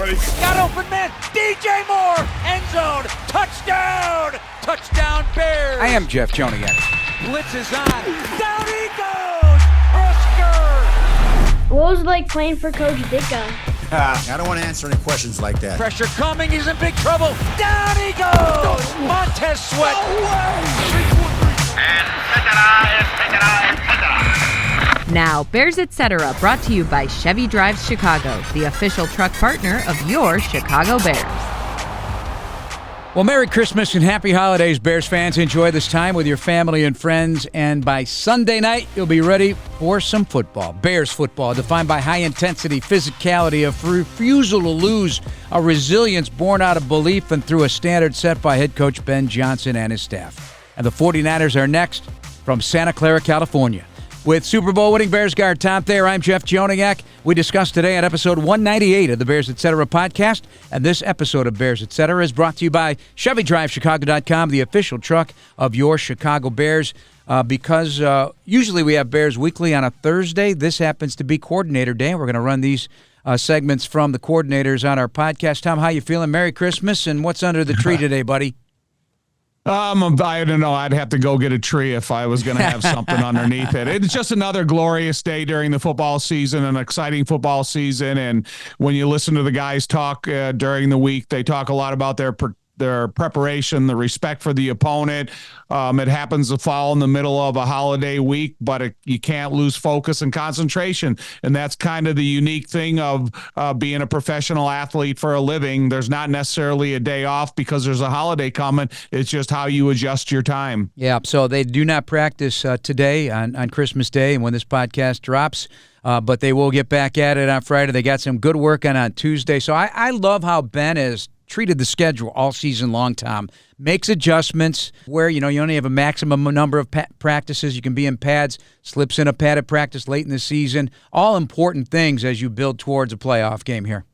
Ready? Got open man. DJ Moore. End zone. Touchdown. Touchdown Bears. I am Jeff Joniak. Blitz is on. Down he goes. Brisker. What was it like playing for Coach Ditka? I don't want to answer any questions like that. Pressure coming. He's in big trouble. Down he goes. Montez Sweat. And etc. Now, Bears Etc. brought to you by Chevy Drives Chicago, the official truck partner of your Chicago Bears. Well, Merry Christmas and Happy Holidays, Bears fans. Enjoy this time with your family and friends. And by Sunday night, you'll be ready for some football. Bears football, defined by high-intensity physicality, a refusal to lose, a resilience born out of belief, and through a standard set by head coach Ben Johnson and his staff. And the 49ers are next from Santa Clara, California. With Super Bowl winning Bears guard Tom Thayer, I'm Jeff Joniak. We discussed today on episode 198 of the Bears Etc. podcast. And this episode of Bears Etc. is brought to you by ChevyDriveChicago.com, the official truck of your Chicago Bears. Because usually we have Bears Weekly on a Thursday. This happens to be Coordinator Day. We're going to run these segments from the coordinators on our podcast. Tom, how you feeling? Merry Christmas, and what's under the tree today, buddy? I don't know. I'd have to go get a tree if I was going to have something underneath it. It's just another glorious day during the football season, an exciting football season. And when you listen to the guys talk during the week, they talk a lot about their preparation, the respect for the opponent. It happens to fall in the middle of a holiday week, but you can't lose focus and concentration. And that's kind of the unique thing of being a professional athlete for a living. There's not necessarily a day off because there's a holiday coming. It's just how you adjust your time. Yeah, so they do not practice today on Christmas Day and when this podcast drops. But they will get back at it on Friday. They got some good work on Tuesday. So I love how Ben has treated the schedule all season long, Tom. Makes adjustments where, you only have a maximum number of practices. You can be in pads, slips in a padded practice late in the season. All important things as you build towards a playoff game here.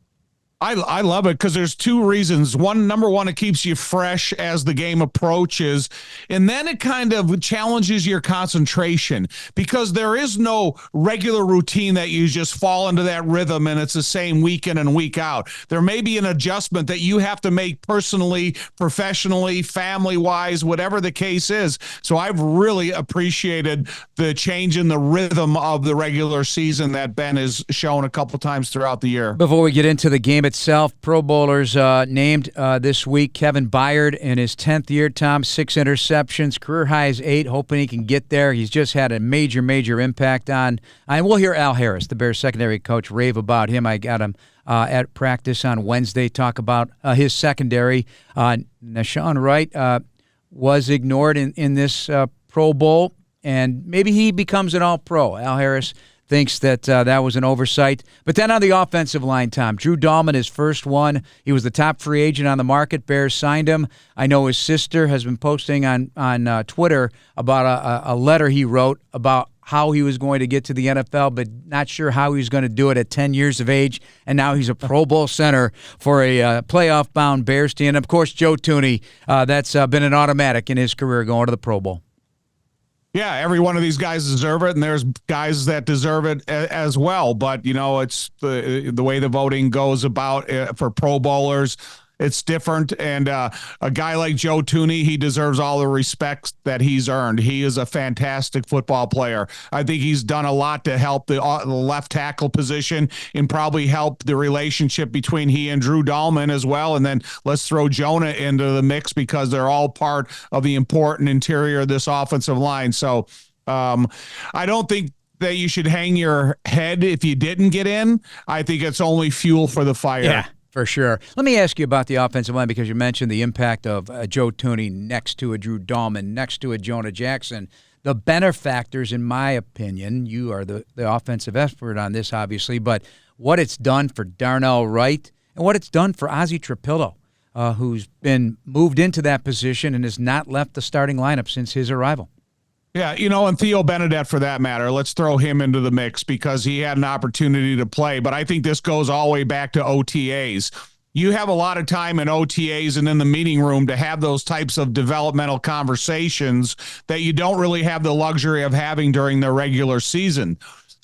I love it because there's two reasons. Number one, it keeps you fresh as the game approaches. And then it kind of challenges your concentration because there is no regular routine that you just fall into that rhythm and it's the same week in and week out. There may be an adjustment that you have to make personally, professionally, family-wise, whatever the case is. So I've really appreciated the change in the rhythm of the regular season that Ben has shown a couple times throughout the year. Before we get into the game itself, Pro Bowlers named this week. Kevin Byard in his 10th year, Tom, 6 interceptions, career high is 8, hoping he can get there. He's just had a major impact on, and we'll hear Al Harris, the Bears secondary coach, rave about him. I got him at practice on Wednesday, talk about his secondary. Nahshon Wright was ignored in this Pro Bowl, and maybe he becomes an All-Pro. Al Harris thinks that that was an oversight. But then on the offensive line, Tom, Drew Dahlman, his first one. He was the top free agent on the market. Bears signed him. I know his sister has been posting on Twitter about a letter he wrote about how he was going to get to the NFL, but not sure how he was going to do it at 10 years of age. And now he's a Pro Bowl center for a playoff-bound Bears team. And, of course, Joe Thuney, that's been an automatic in his career going to the Pro Bowl. Yeah, every one of these guys deserve it, and there's guys that deserve it as well. But, it's the way the voting goes about for Pro Bowlers. It's different, and a guy like Joe Thuney, he deserves all the respect that he's earned. He is a fantastic football player. I think he's done a lot to help the left tackle position and probably help the relationship between he and Drew Dahlman as well. And then let's throw Jonah into the mix because they're all part of the important interior of this offensive line. So I don't think that you should hang your head if you didn't get in. I think it's only fuel for the fire. Yeah. For sure. Let me ask you about the offensive line because you mentioned the impact of Joe Thuney next to a Drew Dahlman, next to a Jonah Jackson. The benefactors, in my opinion, you are the offensive expert on this, obviously, but what it's done for Darnell Wright and what it's done for Ozzie Trapillo, who's been moved into that position and has not left the starting lineup since his arrival. Yeah, and Theo Benedette, for that matter, let's throw him into the mix because he had an opportunity to play. But I think this goes all the way back to OTAs. You have a lot of time in OTAs and in the meeting room to have those types of developmental conversations that you don't really have the luxury of having during the regular season.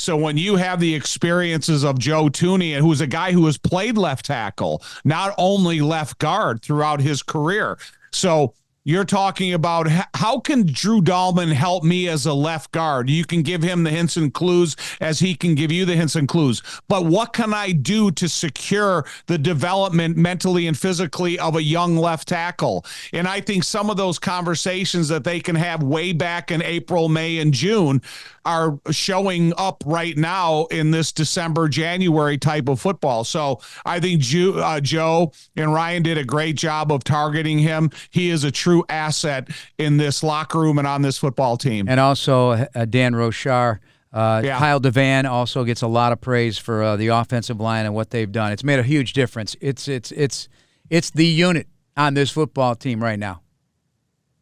So when you have the experiences of Joe Tooney, who's a guy who has played left tackle, not only left guard throughout his career. So you're talking about how can Drew Dahlman help me as a left guard? You can give him the hints and clues as he can give you the hints and clues. But what can I do to secure the development mentally and physically of a young left tackle? And I think some of those conversations that they can have way back in April, May, and June are showing up right now in this December, January type of football. So I think Joe and Ryan did a great job of targeting him. He is a true asset in this locker room and on this football team. And also Dan Rochar. Kyle Devan also gets a lot of praise for the offensive line and what they've done. It's made a huge difference. It's the unit on this football team right now.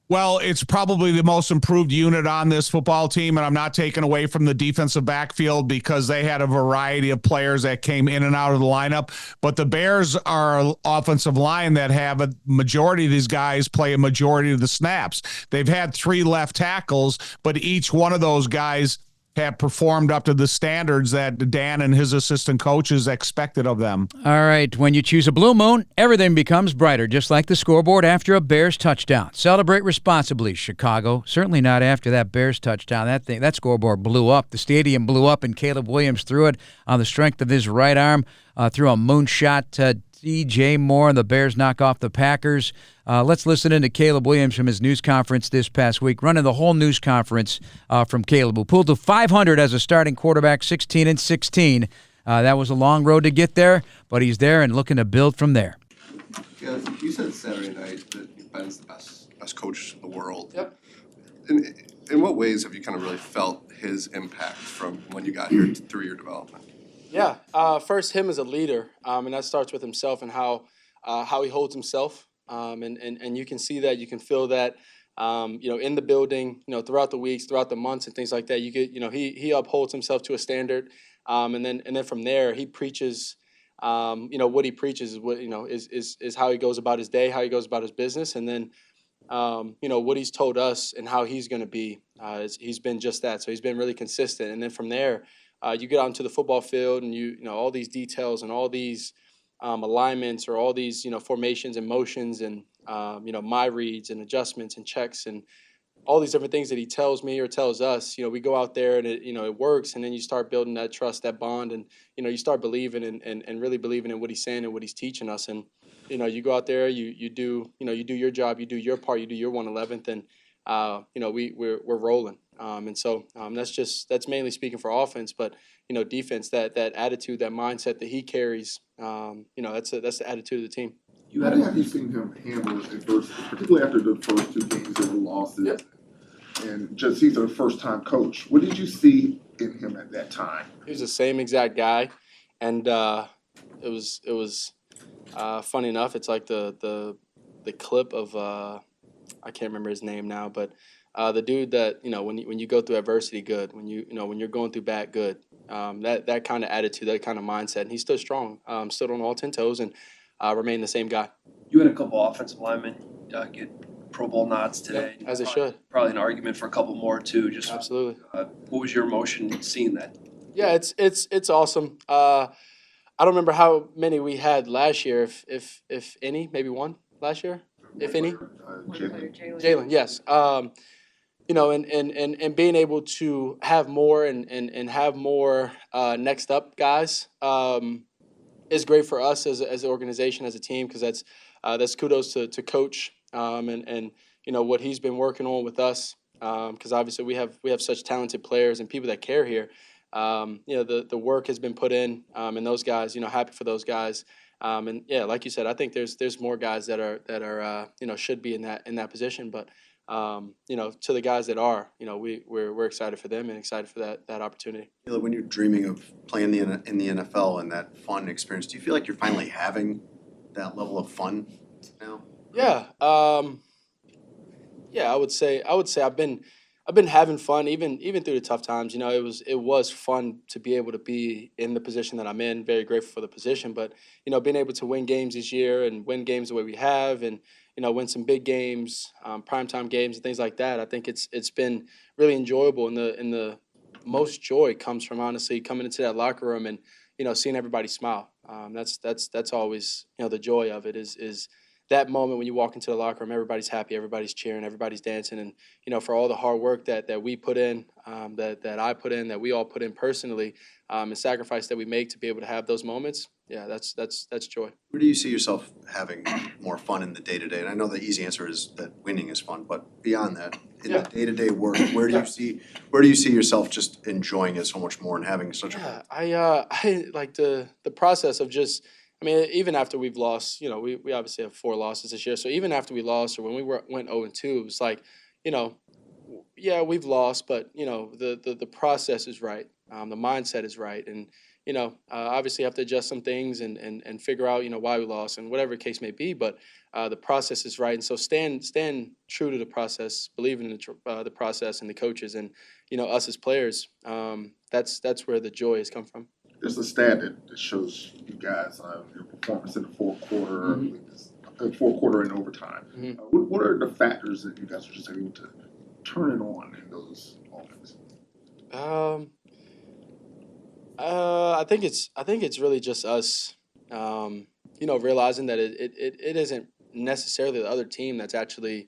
Well, it's probably the most improved unit on this football team, and I'm not taking away from the defensive backfield because they had a variety of players that came in and out of the lineup. But the Bears are an offensive line that have a majority of these guys play a majority of the snaps. They've had 3 left tackles, but each one of those guys have performed up to the standards that Dan and his assistant coaches expected of them. All right, when you choose a Blue Moon, everything becomes brighter, just like the scoreboard after a Bears touchdown. Celebrate responsibly, Chicago. Certainly not after that Bears touchdown. That scoreboard blew up. The stadium blew up, and Caleb Williams threw it on the strength of his right arm, threw a moonshot to DJ Moore, and the Bears knock off the Packers. Let's listen in to Caleb Williams from his news conference this past week, running the whole news conference from Caleb, who pulled to 500 as a starting quarterback, 16-16. That was a long road to get there, but he's there and looking to build from there. Yeah, you said Saturday night that Ben's the best coach in the world. Yep. In what ways have you kind of really felt his impact from when you got here through your development? Yeah, first him as a leader, and that starts with himself and how he holds himself, and you can see that, you can feel that, in the building, throughout the weeks, throughout the months, and things like that. You get, he upholds himself to a standard, and then from there he preaches, what he preaches is what is how he goes about his day, how he goes about his business, and then what he's told us and how he's going to be. He's been just that, so he's been really consistent, and then from there. You get out into the football field and you all these details and all these alignments or all these formations and motions and my reads and adjustments and checks and all these different things that he tells me or tells us. We go out there and it works, and then you start building that trust, that bond, and you start believing and really believing in what he's saying and what he's teaching us. And you go out there, you do your job, you do your part, you do your 1/11th, and we're rolling. And so that's mainly speaking for offense, but defense, that attitude, that mindset that he carries, that's the attitude of the team. How have you seen him handle adversity, particularly after the first 2 games that were losses? Yep. And just he's a first-time coach. What did you see in him at that time? He was the same exact guy, and it was funny enough. It's like the clip of I can't remember his name now, but. The dude that when you go through adversity, good. When you're going through bad, good. That kind of attitude, that kind of mindset, and he's still strong, still on all 10 toes, and remain the same guy. You had a couple offensive linemen get Pro Bowl nods today. Yep, as it should. Probably an argument for a couple more too. Just absolutely. What was your emotion seeing that? Yeah, it's awesome. I don't remember how many we had last year, if any, maybe one last year, if any. Jalen, yes. And being able to have more and have more next up guys is great for us as an organization, as a team, because that's kudos to Coach and what he's been working on with us, because obviously we have such talented players and people that care here. The work has been put in, and those guys, happy for those guys. And yeah, like you said, I think there's more guys that are should be in that position, but. To the guys that are, we're excited for them and excited for that opportunity. When you're dreaming of playing in the NFL and that fun experience, do you feel like you're finally having that level of fun now? Yeah. I would say I've been having fun even through the tough times. It was fun to be able to be in the position that I'm in. Very grateful for the position, but being able to win games this year and win games the way we have, and win some big games, primetime games and things like that. I think it's been really enjoyable in the most joy comes from honestly coming into that locker room and seeing everybody smile. That's always the joy of it is that moment when you walk into the locker room, everybody's happy, everybody's cheering, everybody's dancing, and for all the hard work that we put in, that I put in, that we all put in personally, and sacrifice that we make to be able to have those moments. Yeah, that's joy. Where do you see yourself having more fun in the day-to-day? And I know the easy answer is that winning is fun, but beyond that, in the day-to-day work, where do you see yourself just enjoying it so much more and having such a I like the process of just. I mean, even after we've lost, we obviously have 4 losses this year. So even after we lost, or when we went 0-2, it was like, yeah, we've lost, but the process is right, the mindset is right, and obviously have to adjust some things and figure out why we lost and whatever the case may be. But the process is right, and so stand true to the process, believing in the process and the coaches and us as players. That's where the joy has come from. There's a stat that shows you guys your performance in the fourth quarter, fourth quarter and overtime. What are the factors that you guys are just able to turn it on in those moments? I think it's really just us, realizing that it isn't necessarily the other team that's actually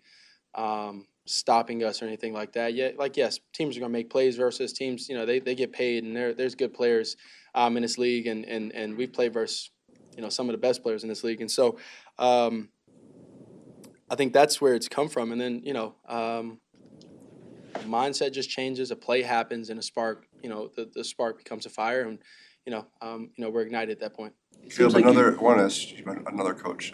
stopping us or anything like that. Yeah, like yes, teams are gonna make plays versus teams. They get paid, and there's good players in this league, and we play versus some of the best players in this league, and so I think that's where it's come from. And then mindset just changes. A play happens, and a spark. The spark becomes a fire, and we're ignited at that point. Caleb, another coach,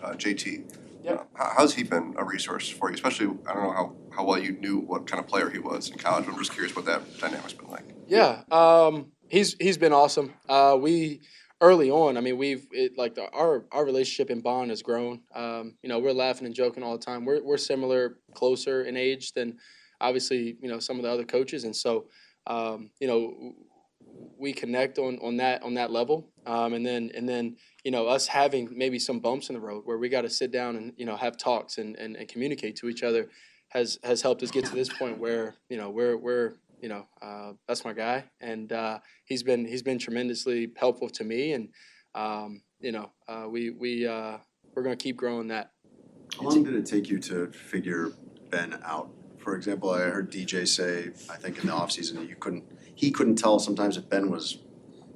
JT. Yeah. How's he been a resource for you? Especially, I don't know how well you knew what kind of player he was in college. I'm just curious what that dynamic's been like. Yeah, he's been awesome. We early on, I mean, our relationship in Bond has grown. We're laughing and joking all the time. We're similar, closer in age than obviously some of the other coaches, and so we connect on that level. And then us having maybe some bumps in the road where we got to sit down and have talks and communicate to each other has helped us get to this point where we're that's my guy, and he's been tremendously helpful to me, and we're gonna keep growing that. How long did it take you to figure Ben out? For example, I heard DJ say, I think in the offseason, he couldn't tell sometimes if Ben was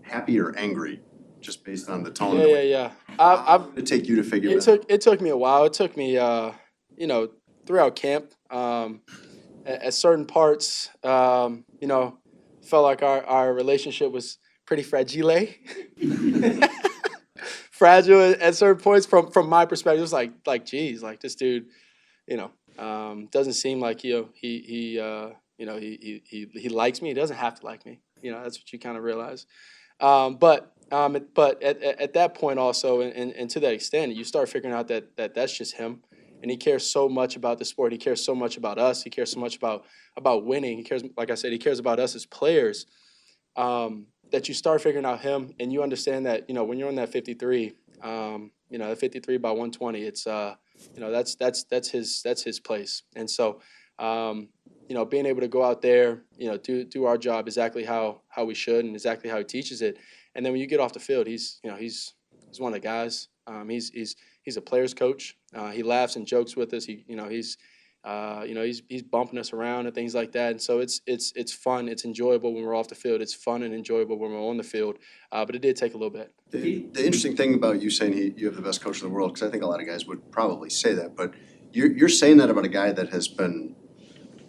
happy or angry, just based on the tone. Yeah. How did it take you to figure that out? It took me a while. It took me, throughout camp. At certain parts, felt like our relationship was pretty fragile. Fragile at certain points from my perspective. It was like, geez, like this dude, doesn't seem like he likes me. He doesn't have to like me. That's what you kind of realize. But at that point also, and to that extent, you start figuring out that that's just him. And he cares so much about the sport. He cares so much about us. He cares so much about winning. He cares, like I said, he cares about us as players. That you start figuring out him, and you understand that when you're on that 53, the 53 by 120, it's that's his place. And so being able to go out there, do our job exactly how we should and exactly how he teaches it. And then when you get off the field, he's one of the guys. He's a player's coach. He laughs and jokes with us. He's bumping us around and things like that. And so it's fun. It's enjoyable when we're off the field. It's fun and enjoyable when we're on the field. But it did take a little bit. The interesting thing about you saying you have the best coach in the world, because I think a lot of guys would probably say that, but you're saying that about a guy that has been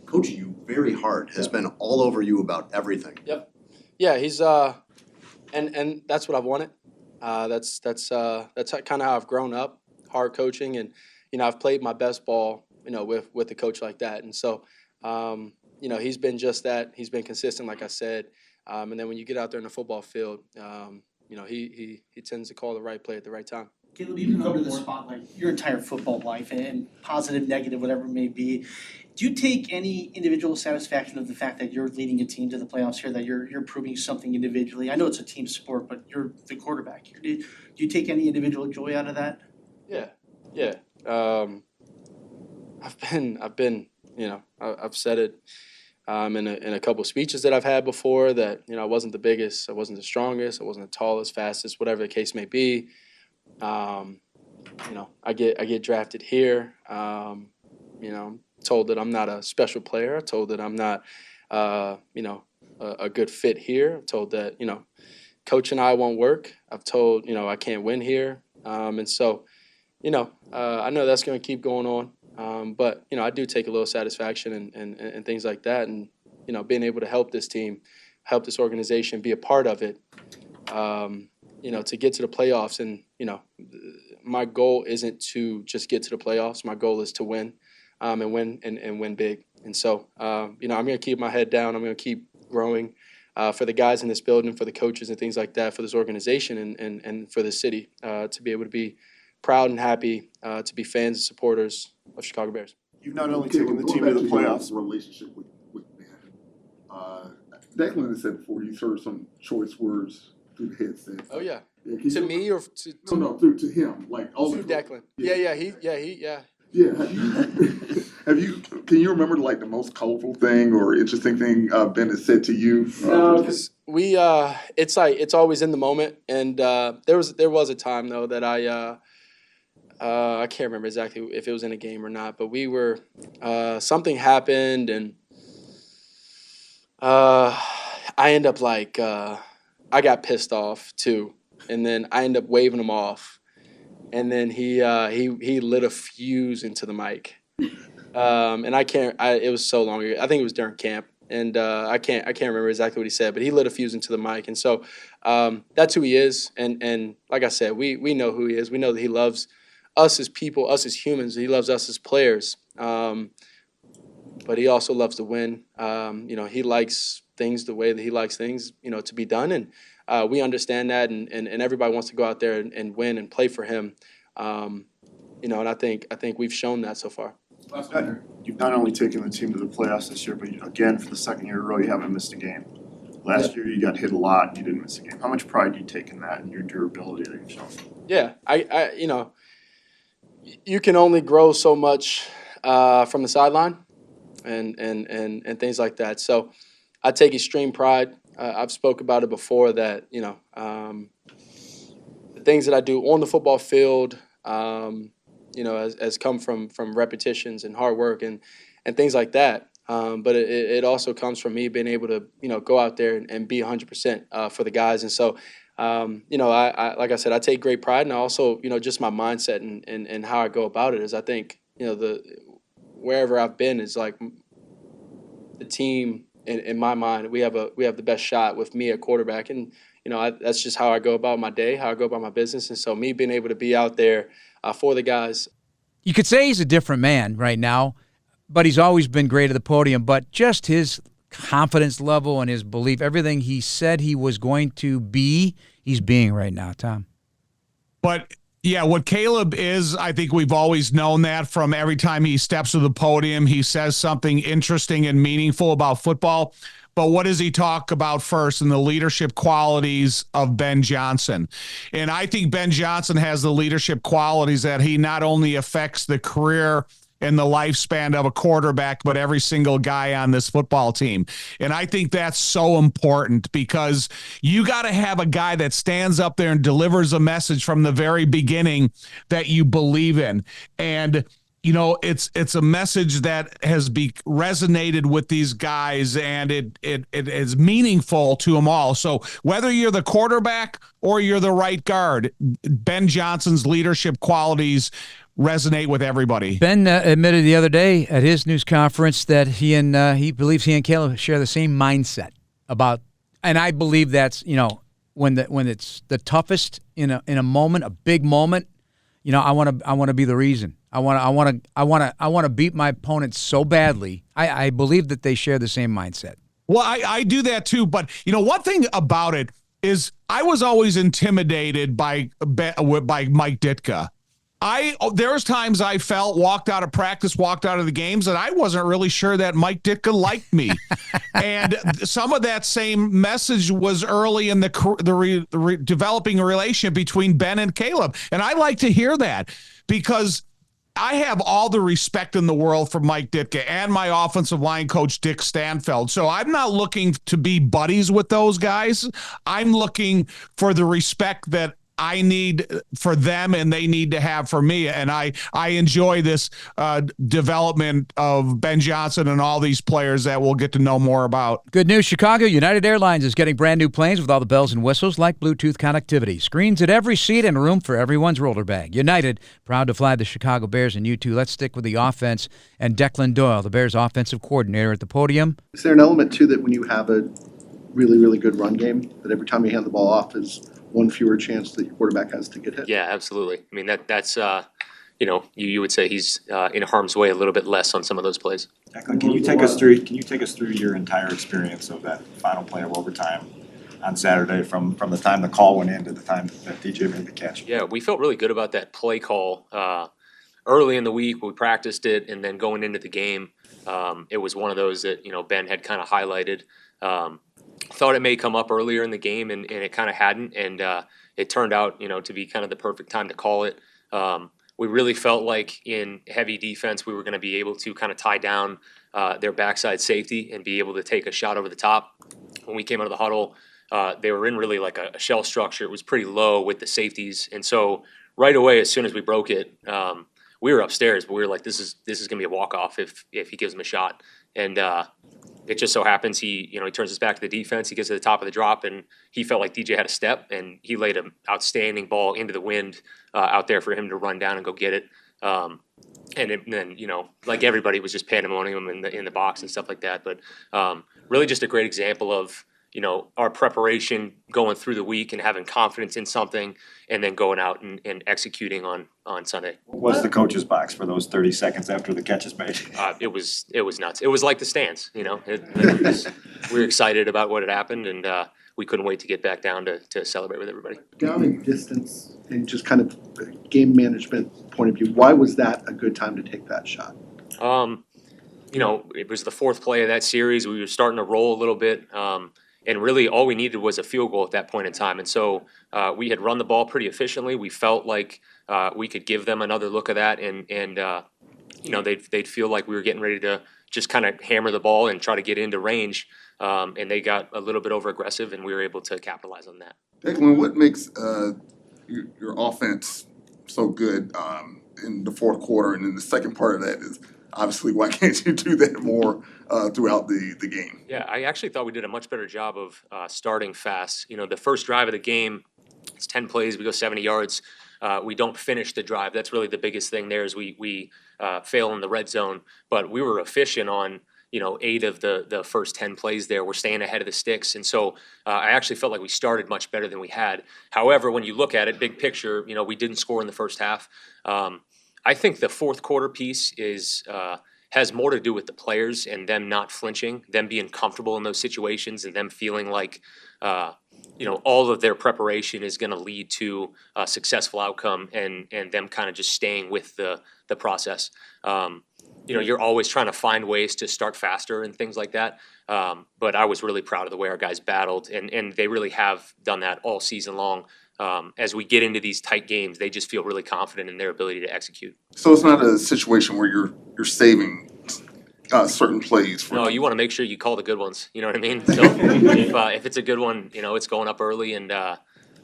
coaching you very hard, has been all over you about everything. Yep. Yeah, he's and that's what I've wanted. That's kind of how I've grown up, hard coaching, and I've played my best ball, with a coach like that, and so he's been just that. He's been consistent, like I said, and then when you get out there in the football field, he tends to call the right play at the right time. Caleb, you've been under the spotlight your entire football life, and positive, negative, whatever it may be. Do you take any individual satisfaction of the fact that you're leading a team to the playoffs here, that you're proving something individually? I know it's a team sport, but you're the quarterback here. Do you take any individual joy out of that? Yeah. I've been, I've said it in a couple of speeches that I've had before that, I wasn't the biggest, I wasn't the strongest, I wasn't the tallest, fastest, whatever the case may be. I get drafted here. Told that I'm not a special player. Told that I'm not, a good fit here. I'm told that, coach and I won't work. I've told, I can't win here. And so, I know that's going to keep going on. But, I do take a little satisfaction and things like that. And, being able to help this team, help this organization, be a part of it, to get to the playoffs. And, my goal isn't to just get to the playoffs. My goal is to win and win big. And so, I'm going to keep my head down. I'm going to keep growing for the guys in this building, for the coaches and things like that, for this organization and for the city to be able to be proud and happy to be fans and supporters of Chicago Bears. You've not only taken the team to the playoffs. Relationship with Ben. Declan has said before, you've heard some choice words through the headset. Oh yeah. To me or to no, to him, like all to Declan. Yeah. Can you remember like the most colorful thing or interesting thing Ben has said to you? No, because it's always in the moment, and there was a time though that I can't remember exactly if it was in a game or not, but we were something happened, and I end up I got pissed off too, and then I end up waving him off, and then he lit a fuse into the mic, and it was so long ago. I think it was during camp, and I can't remember exactly what he said, but he lit a fuse into the mic, and so that's who he is, and like I said, we know who he is. We know that he loves us as people, us as humans. He loves us as players, but he also loves to win. He likes things the way that he likes things, to be done, and we understand that, and everybody wants to go out there and win and play for him. And I think we've shown that so far. You've not only taken the team to the playoffs this year, but again, for the second year in a row, you haven't missed a game. Last year, you got hit a lot and you didn't miss a game. How much pride do you take in that and your durability that you've shown? Yeah, you can only grow so much from the sideline and things like that. So I take extreme pride. I've spoke about it before that, the things that I do on the football field, has come from repetitions and hard work and things like that. But it also comes from me being able to, go out there and be 100% for the guys. And so, I like I said, I take great pride, and I also, just my mindset and how I go about it is I think, wherever I've been is like the team in my mind, we have the best shot with me at quarterback. And, that's just how I go about my day, how I go about my business. And so me being able to be out there for the guys. You could say he's a different man right now, but he's always been great at the podium. But just his confidence level and his belief, everything he said he was going to be, he's being right now, Tom. But yeah, what Caleb is, I think we've always known that from every time he steps to the podium, he says something interesting and meaningful about football. But what does he talk about first in the leadership qualities of Ben Johnson? And I think Ben Johnson has the leadership qualities that he not only affects the career and the lifespan of a quarterback, but every single guy on this football team. And I think that's so important because you got to have a guy that stands up there and delivers a message from the very beginning that you believe in. And it's a message that has resonated with these guys, and it is meaningful to them all. So whether you're the quarterback or you're the right guard, Ben Johnson's leadership qualities resonate with everybody. Ben admitted the other day at his news conference that he believes he and Caleb share the same mindset about, and I believe that's when it's the toughest in a moment, a big moment. I want to be the reason. I want to beat my opponent so badly. I believe that they share the same mindset. Well, I do that too. But one thing about it is I was always intimidated by Mike Ditka. There's times I walked out of practice, walked out of the games, and I wasn't really sure that Mike Ditka liked me. And some of that same message was early in developing a relationship between Ben and Caleb. And I like to hear that because I have all the respect in the world for Mike Ditka and my offensive line coach, Dick Stanfeld. So I'm not looking to be buddies with those guys. I'm looking for the respect that I need for them and they need to have for me. And I enjoy this development of Ben Johnson and all these players that we'll get to know more about. Good news, Chicago. United Airlines is getting brand new planes with all the bells and whistles like Bluetooth connectivity, screens at every seat, and room for everyone's roller bag. United, proud to fly the Chicago Bears, and you too. Let's stick with the offense and Declan Doyle, the Bears offensive coordinator, at the podium. Is there an element too that when you have a really, really good run game, that every time you hand the ball off is one fewer chance that your quarterback has to get hit? Yeah, absolutely. I mean, that's you would say he's in harm's way a little bit less on some of those plays. Declan, can you take us through your entire experience of that final play of overtime on Saturday, from the time the call went in to the time that DJ made the catch? Yeah, we felt really good about that play call early in the week. We practiced it, and then going into the game, it was one of those that Ben had kind of highlighted. Thought it may come up earlier in the game, and it kind of hadn't, and it turned out to be kind of the perfect time to call it. We really felt like in heavy defense we were going to be able to kind of tie down their backside safety and be able to take a shot over the top. When we came out of the huddle, they were in really like a shell structure. It was pretty low with the safeties, and so right away as soon as we broke it, we were upstairs, but we were like, this is going to be a walk-off if he gives him a shot. And it just so happens he turns his back to the defense. He gets to the top of the drop, and he felt like DJ had a step, and he laid an outstanding ball into the wind out there for him to run down and go get it. And then like everybody, was just pandemonium in the box and stuff like that. But really, just a great example of our preparation going through the week and having confidence in something, and then going out and executing on Sunday. What was the coach's box for those 30 seconds after the catch is made? It was nuts. It was like the stands, we were excited about what had happened, and we couldn't wait to get back down to celebrate with everybody. Down in distance and just kind of game management point of view, why was that a good time to take that shot? It was the fourth play of that series. We were starting to roll a little bit. And really all we needed was a field goal at that point in time. And so we had run the ball pretty efficiently. We felt like we could give them another look at that, and they'd feel like we were getting ready to just kind of hammer the ball and try to get into range. And they got a little bit over aggressive, and we were able to capitalize on that. Declan, what makes your offense so good in the fourth quarter? And then the second part of that is, obviously, why can't you do that more throughout the game? Yeah, I actually thought we did a much better job of starting fast. The first drive of the game, it's 10 plays, we go 70 yards. We don't finish the drive. That's really the biggest thing there is we fail in the red zone. But we were efficient on 8 of the first 10 plays there. We're staying ahead of the sticks. And so I actually felt like we started much better than we had. However, when you look at it, big picture, we didn't score in the first half. I think the fourth quarter piece has more to do with the players and them not flinching, them being comfortable in those situations, and them feeling like all of their preparation is going to lead to a successful outcome, and them kind of just staying with the process. You're always trying to find ways to start faster and things like that. But I was really proud of the way our guys battled, and they really have done that all season long. As we get into these tight games, they just feel really confident in their ability to execute. So it's not a situation where you're saving certain plays for. No, you want to make sure you call the good ones. You know what I mean? So if it's a good one, it's going up early, and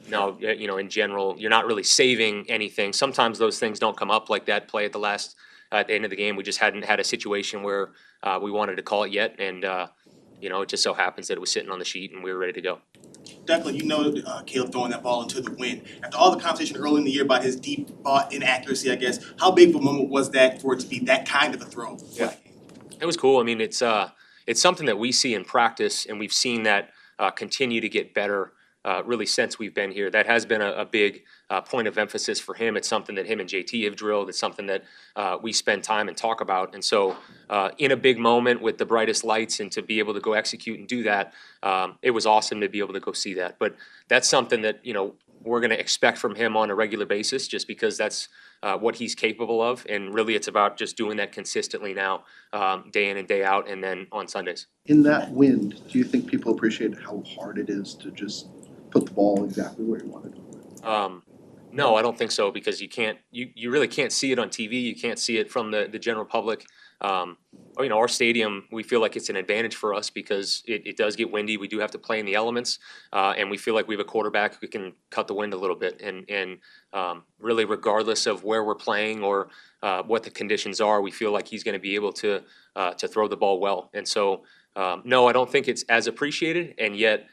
in general, you're not really saving anything. Sometimes those things don't come up, like that play at the end of the game. We just hadn't had a situation where we wanted to call it yet, and it just so happens that it was sitting on the sheet and we were ready to go. Declan, Caleb throwing that ball into the wind. After all the conversation early in the year about his deep inaccuracy, I guess, how big of a moment was that for it to be that kind of a throw? Yeah, it was cool. I mean, it's something that we see in practice, and we've seen that continue to get better really since we've been here. That has been a big point of emphasis for him. It's something that him and JT have drilled. It's something that we spend time and talk about. And so in a big moment with the brightest lights, and to be able to go execute and do that, it was awesome to be able to go see that. But that's something that, we're going to expect from him on a regular basis, just because that's what he's capable of. And really it's about just doing that consistently now, day in and day out, and then on Sundays. In that wind, do you think people appreciate how hard it is to just put the ball exactly where you want it? No, I don't think so, because you really can't see it on TV. You can't see it from the general public. Our stadium, we feel like it's an advantage for us because it does get windy. We do have to play in the elements, and we feel like we have a quarterback who can cut the wind a little bit. And really, regardless of where we're playing or what the conditions are, we feel like he's going to be able to throw the ball well. And so, no, I don't think it's as appreciated, and yet.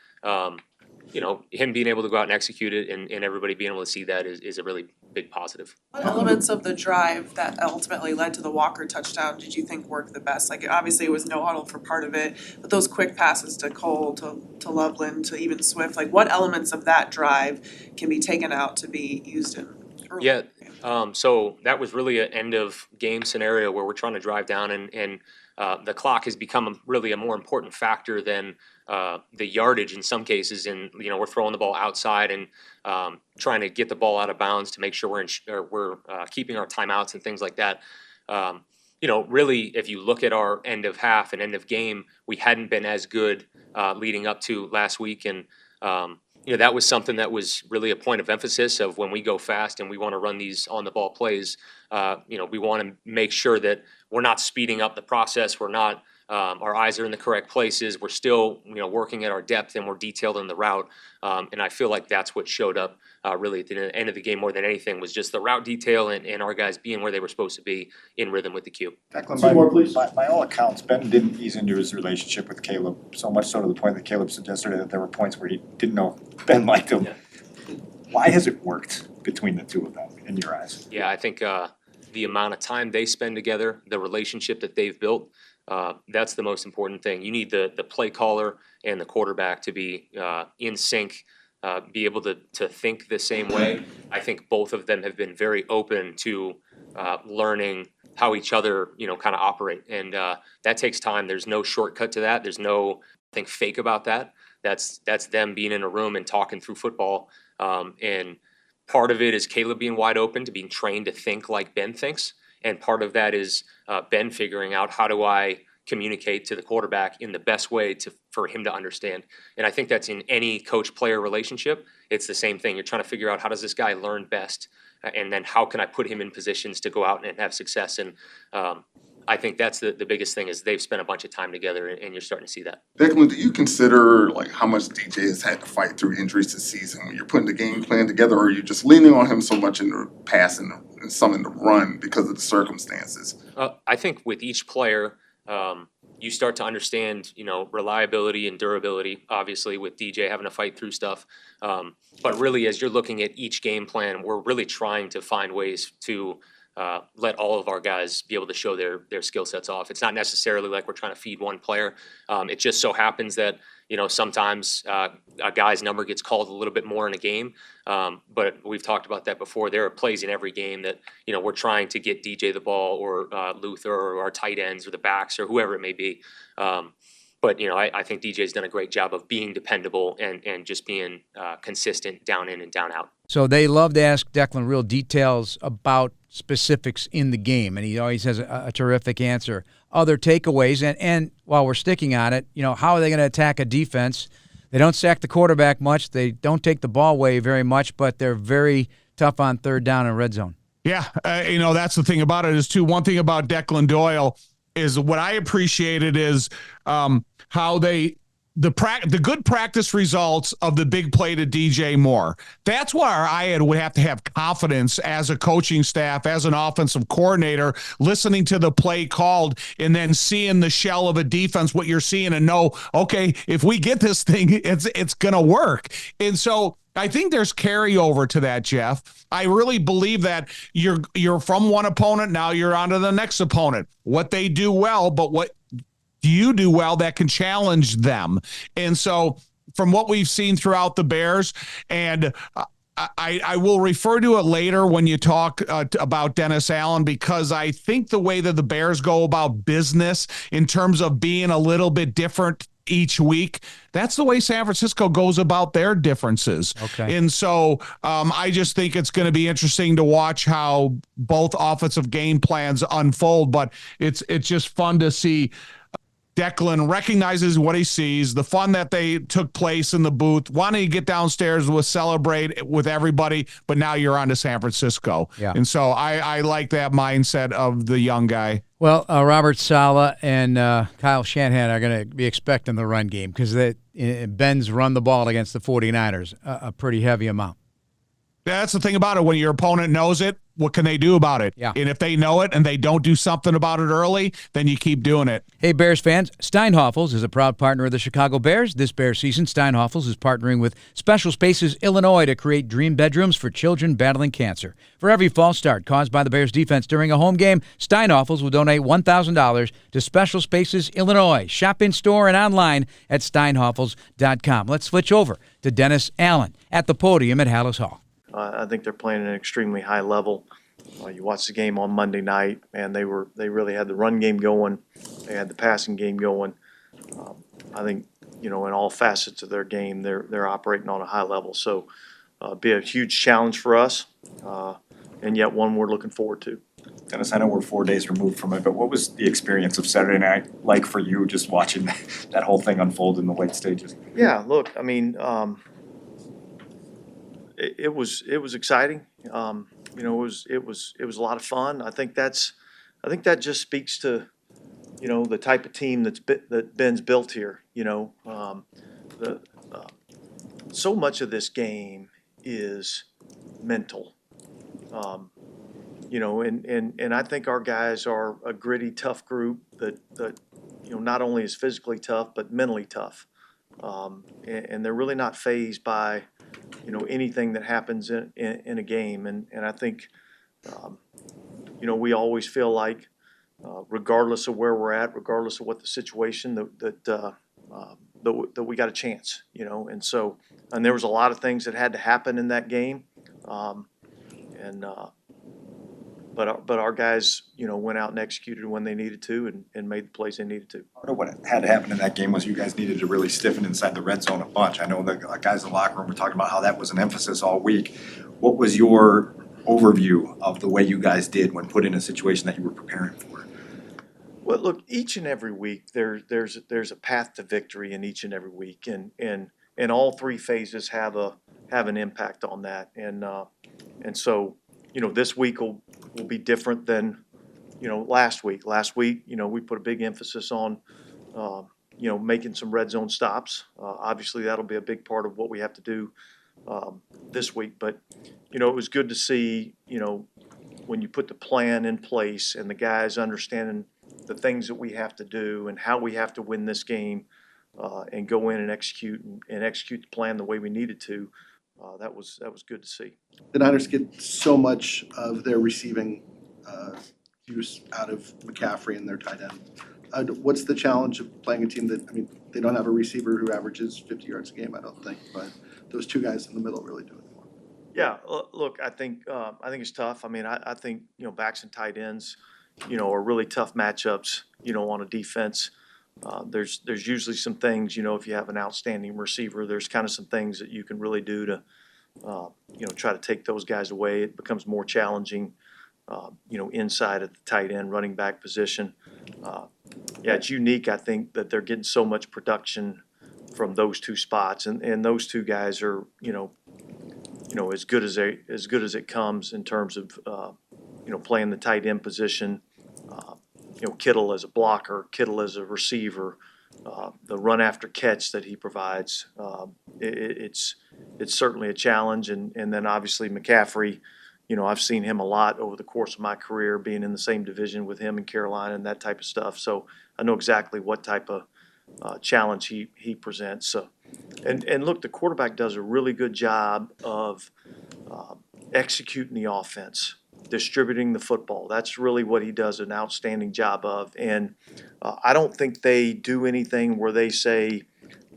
Him being able to go out and execute it and everybody being able to see that is a really big positive. What elements of the drive that ultimately led to the Walker touchdown did you think worked the best? Like, obviously it was no huddle for part of it, but those quick passes to Cole, to Loveland, to even Swift, like what elements of that drive can be taken out to be used in early? Yeah, so that was really an end of game scenario where we're trying to drive down and the clock has become really a more important factor than the yardage in some cases, and we're throwing the ball outside and trying to get the ball out of bounds to make sure we're keeping our timeouts and things like that. Really, if you look at our end of half and end of game, we hadn't been as good leading up to last week, and that was something that was really a point of emphasis of when we go fast and we want to run these on the ball plays. We want to make sure that we're not speeding up the process. We're not. Our eyes are in the correct places. We're still, working at our depth and we're detailed in the route. And I feel like that's what showed up really at the end of the game more than anything was just the route detail and our guys being where they were supposed to be in rhythm with the cue. Declan, by all accounts, Ben didn't ease into his relationship with Caleb, so much so to the point that Caleb suggested that there were points where he didn't know Ben liked him. Yeah. Why has it worked between the two of them in your eyes? Yeah, I think the amount of time they spend together, the relationship that they've built, that's the most important thing. You need the play caller and the quarterback to be in sync, be able to think the same way. I think both of them have been very open to learning how each other, kind of operate. And that takes time. There's no shortcut to that. There's no thing fake about that. That's them being in a room and talking through football. And part of it is Caleb being wide open to being trained to think like Ben thinks. And part of that is Ben figuring out how do I communicate to the quarterback in the best way for him to understand. And I think that's in any coach-player relationship. It's the same thing. You're trying to figure out how does this guy learn best, and then how can I put him in positions to go out and have success. And I think that's the biggest thing is they've spent a bunch of time together, and you're starting to see that. Declan, do you consider how much DJ has had to fight through injuries this season when you're putting the game plan together, or are you just leaning on him so much in the pass and some in the run because of the circumstances? I think with each player, you start to understand, reliability and durability, obviously with DJ having to fight through stuff. But really, as you're looking at each game plan, we're really trying to find ways to let all of our guys be able to show their skill sets off. It's not necessarily like we're trying to feed one player. It just so happens that, sometimes a guy's number gets called a little bit more in a game. But we've talked about that before. There are plays in every game that, we're trying to get DJ the ball or Luther or our tight ends or the backs or whoever it may be. But, I think DJ's done a great job of being dependable and just being consistent down in and down out. So they love to ask Declan real details about specifics in the game, and he always has a terrific answer. Other takeaways, and while we're sticking on it, how are they going to attack a defense? They don't sack the quarterback much. They don't take the ball away very much, but they're very tough on third down and red zone. Yeah, that's the thing about it is, too, one thing about Declan Doyle is what I appreciated is how the good practice results of the big play to DJ Moore. That's why I would have to have confidence as a coaching staff, as an offensive coordinator, listening to the play called and then seeing the shell of a defense, what you're seeing, and know, okay, if we get this thing, it's going to work. And so I think there's carryover to that, Jeff. I really believe that you're from one opponent, now you're on to the next opponent. What they do well, but what do you do well that can challenge them? And so from what we've seen throughout the Bears, and I will refer to it later when you talk about Dennis Allen, because I think the way that the Bears go about business in terms of being a little bit different each week, that's the way San Francisco goes about their differences. Okay. And so I just think it's going to be interesting to watch how both offensive game plans unfold, but it's just fun to see Declan recognizes what he sees, the fun that they took place in the booth, wanting to get downstairs with celebrate with everybody, but now you're on to San Francisco. Yeah. And so I like that mindset of the young guy. Well, Robert Saleh and Kyle Shanahan are going to be expecting the run game because Ben's run the ball against the 49ers a pretty heavy amount. That's the thing about it. When your opponent knows it, what can they do about it? Yeah. And if they know it and they don't do something about it early, then you keep doing it. Hey, Bears fans, Steinhoffels is a proud partner of the Chicago Bears. This Bears season, Steinhoffels is partnering with Special Spaces Illinois to create dream bedrooms for children battling cancer. For every false start caused by the Bears defense during a home game, Steinhoffels will donate $1,000 to Special Spaces Illinois. Shop in store and online at steinhoffels.com. Let's switch over to Dennis Allen at the podium at Hallis Hall. I think they're playing at an extremely high level. You watch the game on Monday night, and they really had the run game going. They had the passing game going. I think, in all facets of their game, they're operating on a high level. So be a huge challenge for us, and yet one we're looking forward to. Dennis, I know we're 4 days removed from it, but what was the experience of Saturday night like for you, just watching that whole thing unfold in the late stages? Yeah, look, I mean, it was exciting. It was a lot of fun. I think that just speaks to, the type of team that Ben's built here. So much of this game is mental. And I think our guys are a gritty, tough group that not only is physically tough but mentally tough. And they're really not fazed by anything that happens in a game. And I think, we always feel like, regardless of where we're at, regardless of what the situation, that we got a chance, And so, and there was a lot of things that had to happen in that game. But our guys, went out and executed when they needed to and made the plays they needed to. Part of what had to happen in that game was you guys needed to really stiffen inside the red zone a bunch. I know the guys in the locker room were talking about how that was an emphasis all week. What was your overview of the way you guys did when put in a situation that you were preparing for? Well, look, each and every week there's a path to victory in each and every week, and all three phases have an impact on that, and so this week will be different than last week. Last week, we put a big emphasis on making some red zone stops. Obviously, that'll be a big part of what we have to do this week. But it was good to see when you put the plan in place and the guys understanding the things that we have to do and how we have to win this game, and go in and execute the plan the way we needed to. That was good to see. The Niners get so much of their receiving use out of McCaffrey and their tight end. What's the challenge of playing a team that, they don't have a receiver who averages 50 yards a game, I don't think, but those two guys in the middle really do it for them. Yeah, look, I think it's tough. I think backs and tight ends, are really tough matchups. On a defense. There's usually some things, if you have an outstanding receiver, there's kind of some things that you can really do to, try to take those guys away. It becomes more challenging, inside at the tight end, running back position. It's unique, I think, that they're getting so much production from those two spots, and those two guys are, as good as it comes in terms of, playing the tight end position. Kittle as a blocker, Kittle as a receiver, the run after catch that he provides, it's certainly a challenge. And then obviously McCaffrey, I've seen him a lot over the course of my career, being in the same division with him in Carolina and that type of stuff. So I know exactly what type of challenge he presents. So, and look, the quarterback does a really good job of executing the offense, distributing the football. That's really what he does an outstanding job of. And I don't think they do anything where they say,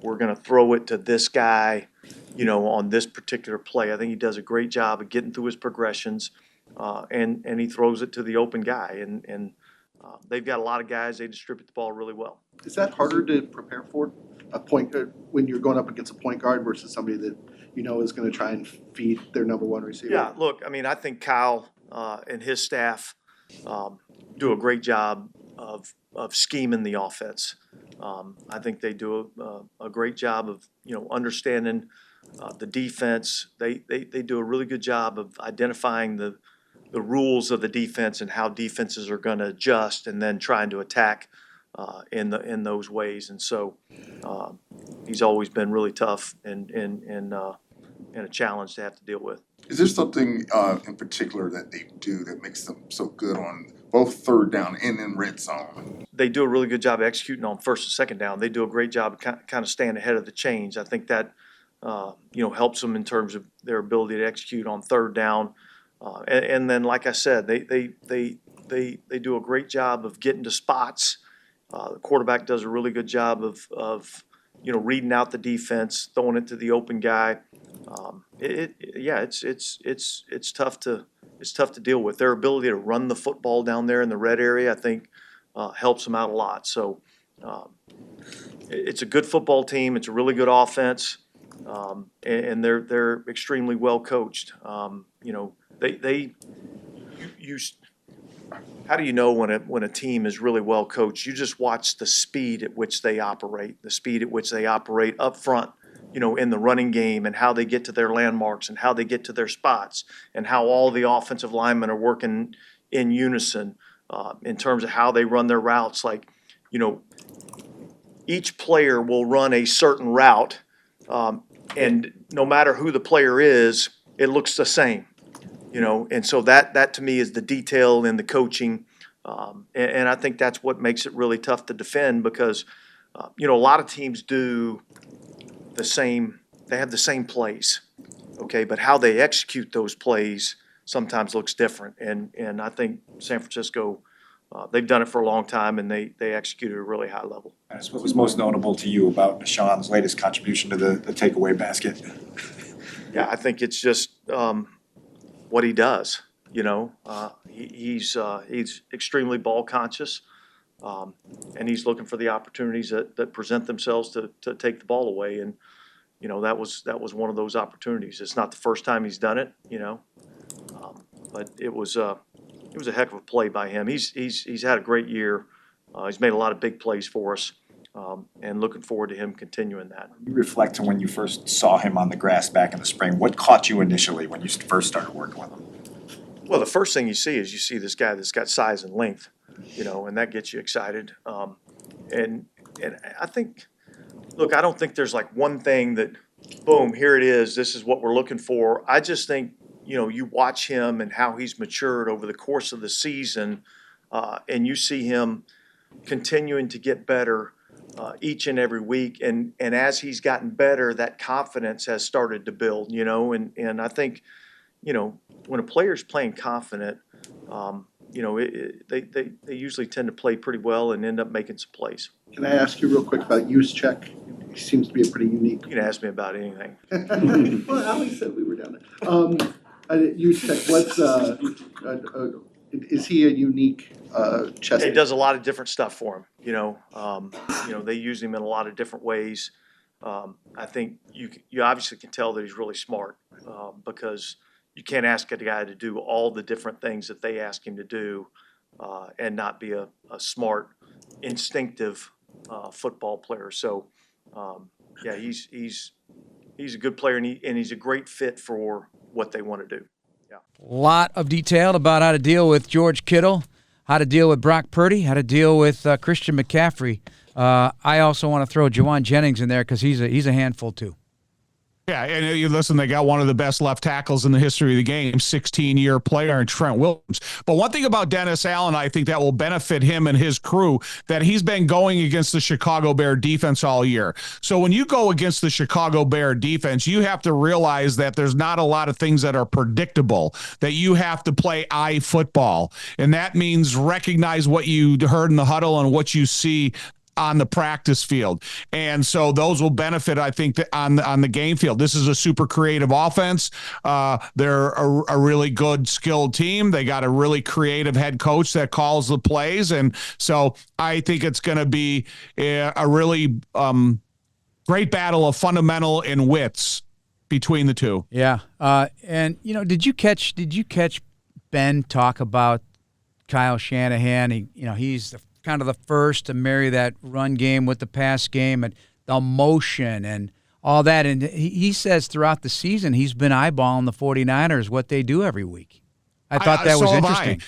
we're going to throw it to this guy, on this particular play. I think he does a great job of getting through his progressions, and he throws it to the open guy. And they've got a lot of guys, they distribute the ball really well. Is that harder to prepare for, a point when you're going up against a point guard versus somebody that is going to try and feed their number one receiver? Yeah, look, I think Kyle and his staff do a great job of scheming the offense. I think they do a great job of, understanding the defense. They do a really good job of identifying the rules of the defense and how defenses are going to adjust and then trying to attack in those ways. And so he's always been really tough and a challenge to have to deal with. Is there something in particular that they do that makes them so good on both third down and in red zone? They do a really good job of executing on first and second down. They do a great job of kind of staying ahead of the chains. I think that helps them in terms of their ability to execute on third down. And then, like I said, they do a great job of getting to spots. The quarterback does a really good job of reading out the defense, throwing it to the open guy. It's tough to deal with. Their ability to run the football down there in the red area, I think, helps them out a lot. So it's a good football team. It's a really good offense, and they're extremely well coached. How do you know when a team is really well coached? You just watch the speed at which they operate, up front, in the running game, and how they get to their landmarks and how they get to their spots and how all the offensive linemen are working in unison in terms of how they run their routes. Like, each player will run a certain route, and no matter who the player is, it looks the same. And so that to me is the detail in the coaching, and I think that's what makes it really tough to defend because, a lot of teams do the same. They have the same plays, okay, but how they execute those plays sometimes looks different. And I think San Francisco, they've done it for a long time, and they execute at a really high level. That's what was most notable to you about Nahshon's latest contribution to the takeaway basket? Yeah, I think it's just what he does. He's extremely ball conscious, and he's looking for the opportunities that present themselves to take the ball away. And that was one of those opportunities. It's not the first time he's done it, but it was a heck of a play by him. He's had a great year. He's made a lot of big plays for us. And looking forward to him continuing that. You reflect on when you first saw him on the grass back in the spring. What caught you initially when you first started working with him? Well, the first thing you see this guy that's got size and length, and that gets you excited. And I think, look, I don't think there's like one thing that, boom, here it is. This is what we're looking for. I just think, you watch him and how he's matured over the course of the season, and you see him continuing to get better each and every week, and as he's gotten better, that confidence has started to build, and I think, when a player's playing confident, they usually tend to play pretty well and end up making some plays. Can I ask you real quick about Joniak? He seems to be a pretty unique. You can ask me about anything. Well, Ali said we were down there. Joniak, is he a unique chess? He does a lot of different stuff for him. They use him in a lot of different ways. I think you obviously can tell that he's really smart because you can't ask a guy to do all the different things that they ask him to do and not be a smart, instinctive football player. So, he's a good player, and he's a great fit for what they want to do. Yeah. A lot of detail about how to deal with George Kittle, how to deal with Brock Purdy, how to deal with Christian McCaffrey. I also want to throw Juwan Jennings in there because he's a handful too. Yeah, and you listen, they got one of the best left tackles in the history of the game, 16-year player in Trent Williams. But one thing about Dennis Allen, I think that will benefit him and his crew, that he's been going against the Chicago Bear defense all year. So when you go against the Chicago Bear defense, you have to realize that there's not a lot of things that are predictable, that you have to play eye football. And that means recognize what you heard in the huddle and what you see on the practice field. And so those will benefit, I think, on the game field. This is a super creative offense. They're a really good, skilled team. They got a really creative head coach that calls the plays. And so I think it's going to be a really great battle of fundamental and wits between the two. Yeah. And, did you catch Ben talk about Kyle Shanahan? He's the kind of the first to marry that run game with the pass game and the motion and all that. And he says throughout the season he's been eyeballing the 49ers, what they do every week. I thought that was interesting.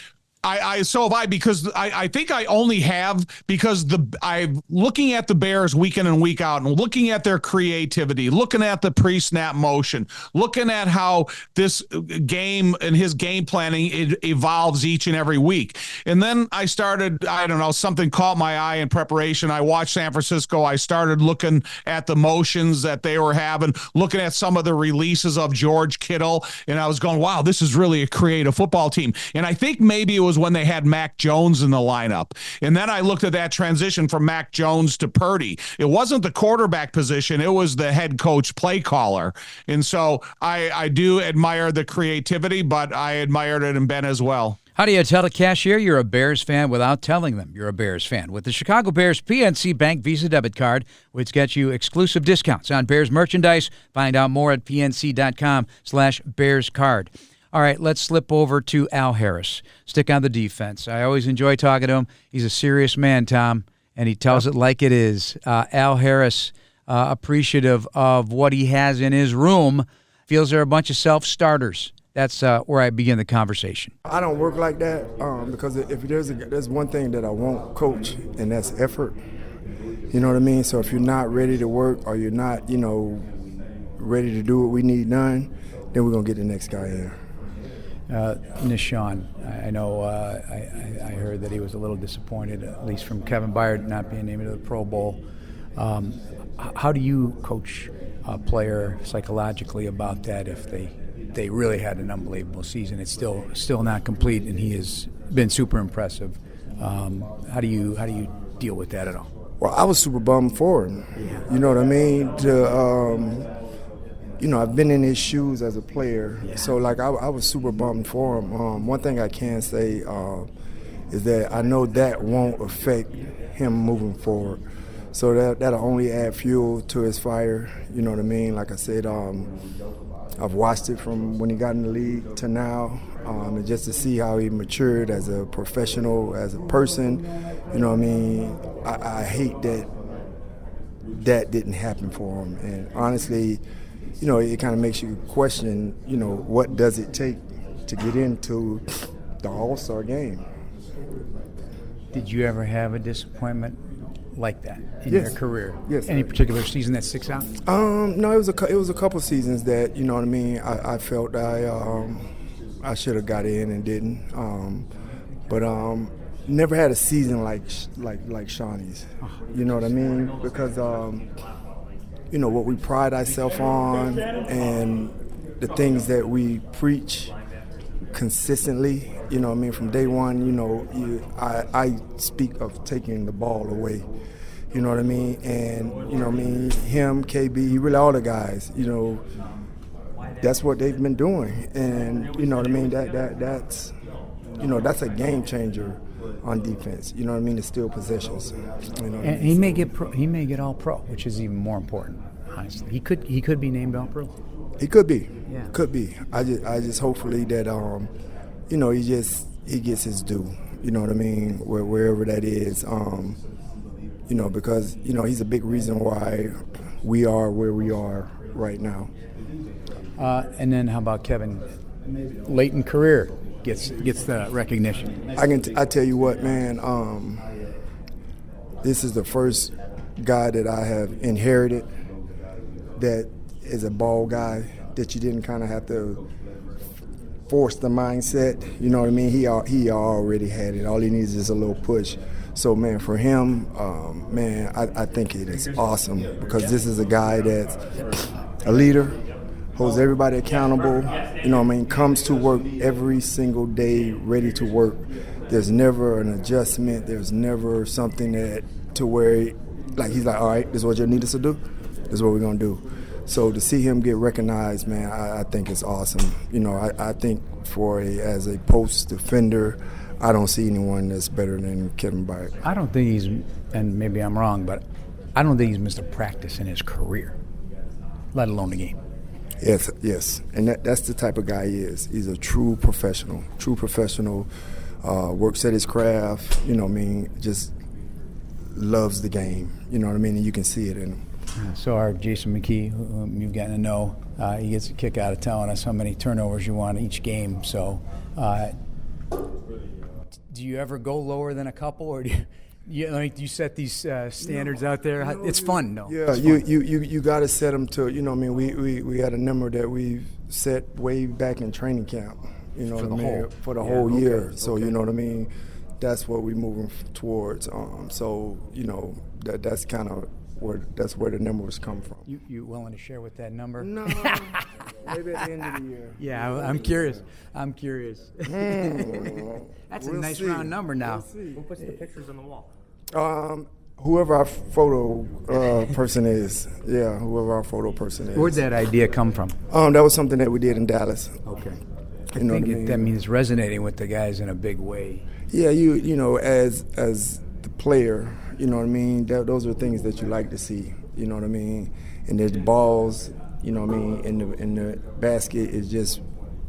So have I, because I think I only have, because I'm looking at the Bears week in and week out and looking at their creativity, looking at the pre-snap motion, looking at how this game and his game planning, it evolves each and every week. And then I started, I don't know, something caught my eye in preparation. I watched San Francisco. I started looking at the motions that they were having, looking at some of the releases of George Kittle. And I was going, wow, this is really a creative football team. And I think maybe it was when they had Mac Jones in the lineup. And then I looked at that transition from Mac Jones to Purdy. It wasn't the quarterback position. It was the head coach play caller. And so I do admire the creativity, but I admired it in Ben as well. How do you tell a cashier you're a Bears fan without telling them you're a Bears fan? With the Chicago Bears PNC Bank Visa Debit Card, which gets you exclusive discounts on Bears merchandise. Find out more at pnc.com/BearsCard. All right, let's slip over to Al Harris. Stick on the defense. I always enjoy talking to him. He's a serious man, Tom, and he tells it like it is. Al Harris, appreciative of what he has in his room, feels they're a bunch of self-starters. That's where I begin the conversation. I don't work like that because if there's one thing that I won't coach, and that's effort. You know what I mean? So if you're not ready to work or you're not, ready to do what we need done, then we're going to get the next guy in. Nahshon, I know I heard that he was a little disappointed, at least from Kevin Byard not being named to the Pro Bowl. How do you coach a player psychologically about that if they really had an unbelievable season? It's still not complete, and he has been super impressive. How do you deal with that at all? Well, I was super bummed for him. You know what I mean? I've been in his shoes as a player, so I was super bummed for him. One thing I can say is that I know that won't affect him moving forward. So that'll only add fuel to his fire. You know what I mean? Like I said, I've watched it from when he got in the league to now, and just to see how he matured as a professional, as a person. You know what I mean? I hate that didn't happen for him, and honestly, it kind of makes you question, what does it take to get into the All-Star game? Did you ever have a disappointment like that in your career? Yes. Any particular season that sticks out? No, it was a couple seasons that, you know what I mean, I felt I should have got in and didn't. But never had a season like Shawnee's. You know what I mean? Because what we pride ourselves on and the things that we preach consistently, from day one, I speak of taking the ball away, you know what I mean? And, him, KB, really all the guys, that's what they've been doing. And, you know what I mean? That's a game changer on defense, you know what I mean, to steal possessions. And he may get all pro, which is even more important, honestly. He could be named all pro. He could be. Yeah. Could be. I just hopefully that he gets his due. You know what I mean? Wherever that is. Because he's a big reason why we are where we are right now. And then how about Kevin? Late in career gets the recognition. I tell you what, man. This is the first guy that I have inherited that is a ball guy that you didn't kind of have to force the mindset. You know what I mean? He already had it. All he needs is a little push. So, man, for him, I think it is awesome because this is a guy that's a leader, holds everybody accountable, you know what I mean, comes to work every single day ready to work. There's never an adjustment. There's never something to where he's like, all right, this is what you need us to do. This is what we're going to do. So to see him get recognized, man, I think it's awesome. I think as a post defender, I don't see anyone that's better than Kevin Byard. I don't think he's, and maybe I'm wrong, but I don't think he's missed a practice in his career, let alone the game. Yes. And that's the type of guy he is. He's a true professional, works at his craft, just loves the game. You know what I mean? And you can see it in him. So our Jason McKee, whom you've gotten to know, he gets a kick out of telling us how many turnovers you want each game. So do you ever go lower than a couple, or do you set these standards out there? It's fun, though. Yeah, you got to set them to, you know what I mean? We had a number that we set way back in training camp, you know what I mean? For the whole year. So, you know what I mean? That's what we're moving towards. So, you know, that's kind of that's where the numbers come from. You willing to share with that number? No, maybe at the end of the year. Yeah, I'm curious. That's a nice round number now. Who puts the pictures on the wall? Whoever our photo person is. Yeah, whoever our photo person is. Where'd that idea come from? That was something that we did in Dallas. Okay. You know I think what I mean? that means resonating with the guys in a big way. Yeah, you know, as the player, you know what I mean? Those are things that you like to see, you know what I mean? And there's the balls, you know what I mean, in the basket is just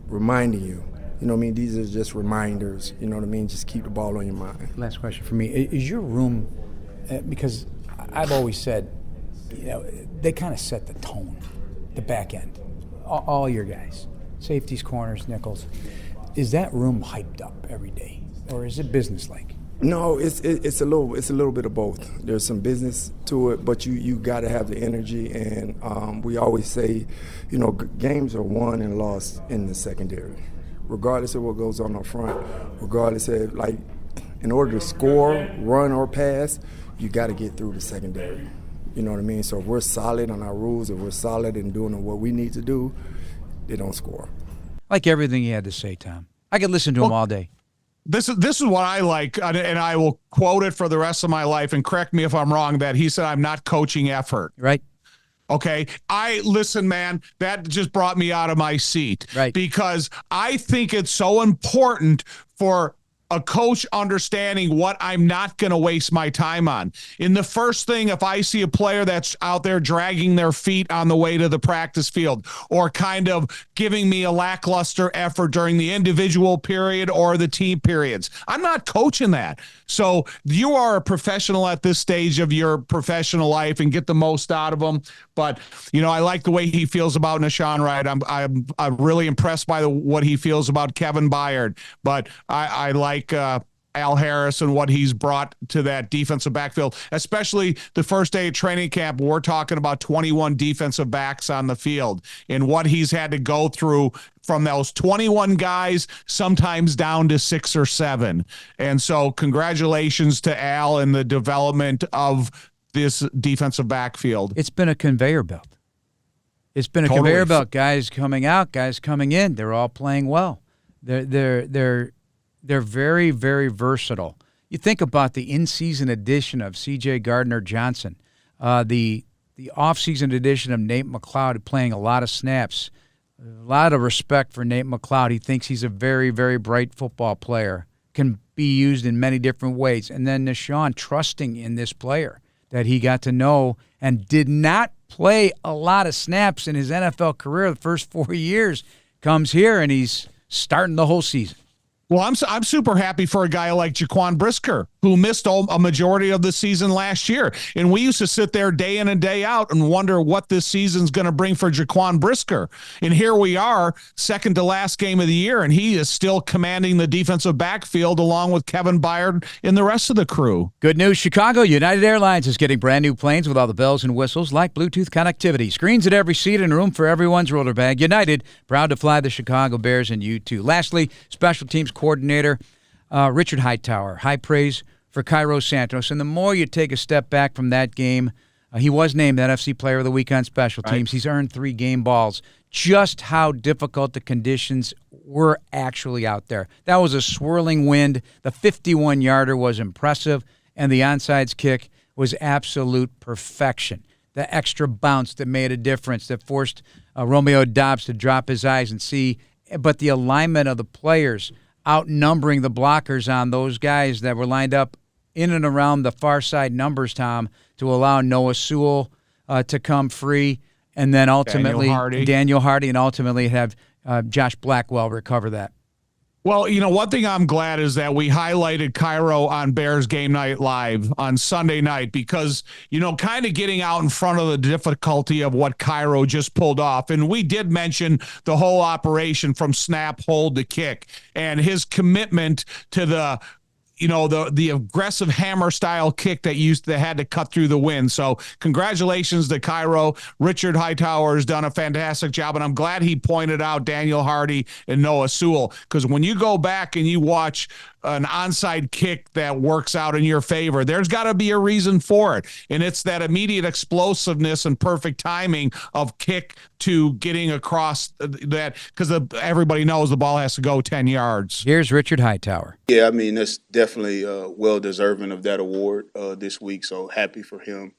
reminding you. You know what I mean? These are just reminders, you know what I mean? Just keep the ball on your mind. Last question for me. Is your room, because I've always said, you know, they kind of set the tone, the back end, all your guys, safeties, corners, nickels. Is that room hyped up every day, or is it business-like? No, it's a little bit of both. There's some business to it, but you got to have the energy. And we always say, you know, games are won and lost in the secondary, regardless of what goes on up front. Regardless of, like, in order to score, run, or pass, you got to get through the secondary. You know what I mean? So if we're solid on our rules, if we're solid in doing what we need to do, they don't score. Like everything you had to say, Tom. I could listen to him all day. This is what I like, and I will quote it for the rest of my life, and correct me if I'm wrong, that he said, I'm not coaching effort. Right. Okay. Listen, man, that just brought me out of my seat. Right. Because I think it's so important for a coach understanding what I'm not going to waste my time on. In the first thing, if I see a player that's out there dragging their feet on the way to the practice field, or kind of giving me a lackluster effort during the individual period or the team periods, I'm not coaching that. So you are a professional at this stage of your professional life, and get the most out of them. But, you know, I like the way he feels about Nahshon Wright. I'm really impressed by what he feels about Kevin Byard. But I like Al Harris and what he's brought to that defensive backfield, especially the first day of training camp. We're talking about 21 defensive backs on the field, and what he's had to go through from those 21 guys, sometimes down to 6 or 7. And so congratulations to Al and the development of this defensive backfield. It's been a conveyor belt. It's been a conveyor belt. Guys coming out, guys coming in. They're all playing well. They're very, very versatile. You think about the in-season addition of C.J. Gardner-Johnson, the off-season addition of Nate McLeod playing a lot of snaps. A lot of respect for Nate McLeod. He thinks he's a very, very bright football player, can be used in many different ways. And then Nahshon trusting in this player that he got to know and did not play a lot of snaps in his NFL career the first 4 years, comes here and he's starting the whole season. Well, I'm super happy for a guy like Jaquan Brisker, who missed a majority of the season last year. And we used to sit there day in and day out and wonder what this season's going to bring for Jaquan Brisker. And here we are, second to last game of the year, and he is still commanding the defensive backfield along with Kevin Byard and the rest of the crew. Good news, Chicago. United Airlines is getting brand new planes with all the bells and whistles like Bluetooth connectivity, screens at every seat, and room for everyone's roller bag. United, proud to fly the Chicago Bears, and you too. Lastly, special teams coordinator Richard Hightower. High praise for Cairo Santos. And the more you take a step back from that game, he was named NFC Player of the Week on special teams. He's earned 3 game balls. Just how difficult the conditions were actually out there. That was a swirling wind. The 51-yarder was impressive, and the onside kick was absolute perfection. The extra bounce that made a difference, that forced Romeo Doubs to drop his eyes and see. But the alignment of the players, outnumbering the blockers on those guys that were lined up in and around the far side numbers, Tom, to allow Noah Sewell to come free, and then ultimately Daniel Hardy, and ultimately have Josh Blackwell recover that. Well, one thing I'm glad is that we highlighted Cairo on Bears Game Night Live on Sunday night because, kind of getting out in front of the difficulty of what Cairo just pulled off. And we did mention the whole operation from snap, hold to kick, and his commitment to the aggressive hammer style kick that had to cut through the wind. So congratulations to Cairo. Richard Hightower has done a fantastic job, and I'm glad he pointed out Daniel Hardy and Noah Sewell, because when you go back and you watch an onside kick that works out in your favor, there's got to be a reason for it. And it's that immediate explosiveness and perfect timing of kick to getting across that, because everybody knows the ball has to go 10 yards. Here's Richard Hightower. Yeah, I mean, that's definitely well deserving of that award this week. So happy for him.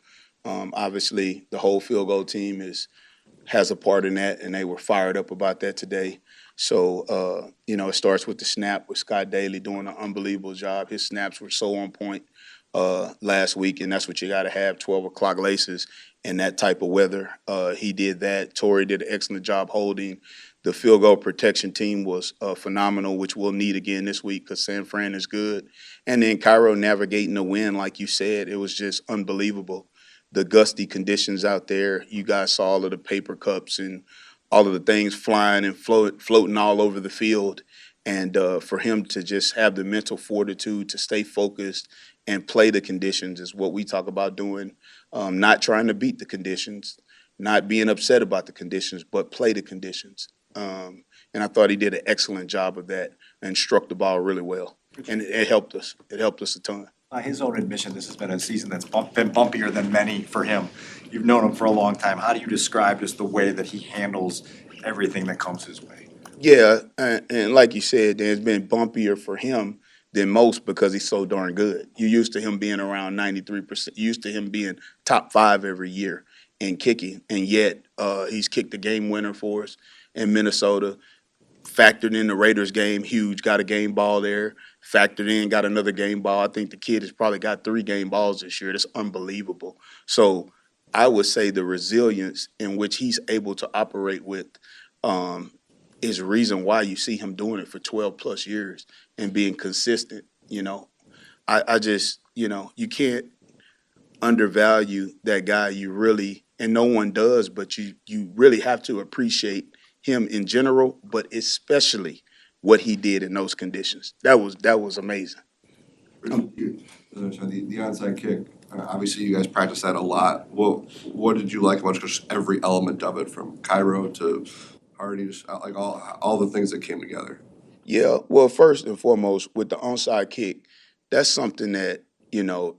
Obviously, the whole field goal team has a part in that, and they were fired up about that today. So, it starts with the snap with Scott Daly doing an unbelievable job. His snaps were so on point last week, and that's what you got to have, 12 o'clock laces in that type of weather. He did that. Torrey did an excellent job holding. The field goal protection team was phenomenal, which we'll need again this week because San Fran is good. And then Cairo navigating the wind, like you said, it was just unbelievable. The gusty conditions out there, you guys saw all of the paper cups and all of the things flying and floating all over the field. And for him to just have the mental fortitude to stay focused and play the conditions is what we talk about doing, not trying to beat the conditions, not being upset about the conditions, but play the conditions. And I thought he did an excellent job of that and struck the ball really well. And it helped us. It helped us a ton. By his own admission, this has been a season that's been bumpier than many for him. You've known him for a long time. How do you describe just the way that he handles everything that comes his way? Yeah, and like you said, it's been bumpier for him than most because he's so darn good. You're used to him being around 93%. You're used to him being top 5 every year in kicking, and yet he's kicked the game winner for us in Minnesota. Factored in the Raiders game, huge, got a game ball there. Factored in, got another game ball. I think the kid has probably got 3 game balls this year. That's unbelievable. So I would say the resilience in which he's able to operate with is the reason why you see him doing it for 12 plus years and being consistent. I just, you can't undervalue that guy. You really, and no one does, but you really have to appreciate him in general, but especially what he did in those conditions. That was amazing. The onside kick, obviously you guys practice that a lot. What did you like about just every element of it, from Cairo to Hardy, just like all the things that came together? Yeah, well, first and foremost, with the onside kick, that's something that,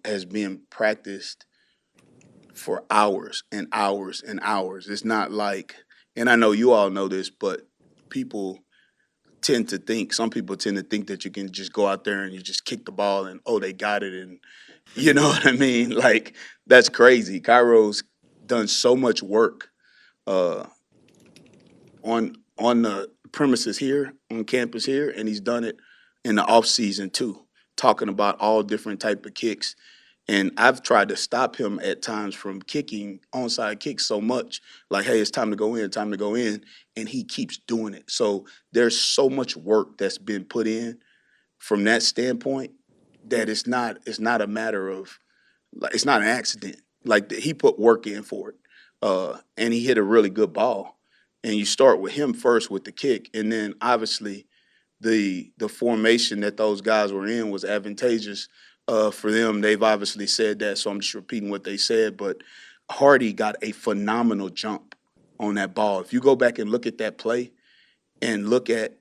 has been practiced for hours and hours and hours. It's not like, and I know you all know this, but some people tend to think that you can just go out there and you just kick the ball and, they got it. And you know what I mean? Like, that's crazy. Cairo's done so much work on the premises here, on campus here, and he's done it in the off season too, talking about all different type of kicks. And I've tried to stop him at times from kicking onside kicks so much, like, hey, it's time to go in, and he keeps doing it. So there's so much work that's been put in from that standpoint that it's not a matter of, like, it's not an accident. Like, he put work in for it, and he hit a really good ball. And you start with him first with the kick, and then obviously the formation that those guys were in was advantageous for them. They've obviously said that, so I'm just repeating what they said. But Hardy got a phenomenal jump on that ball. If you go back and look at that play and look at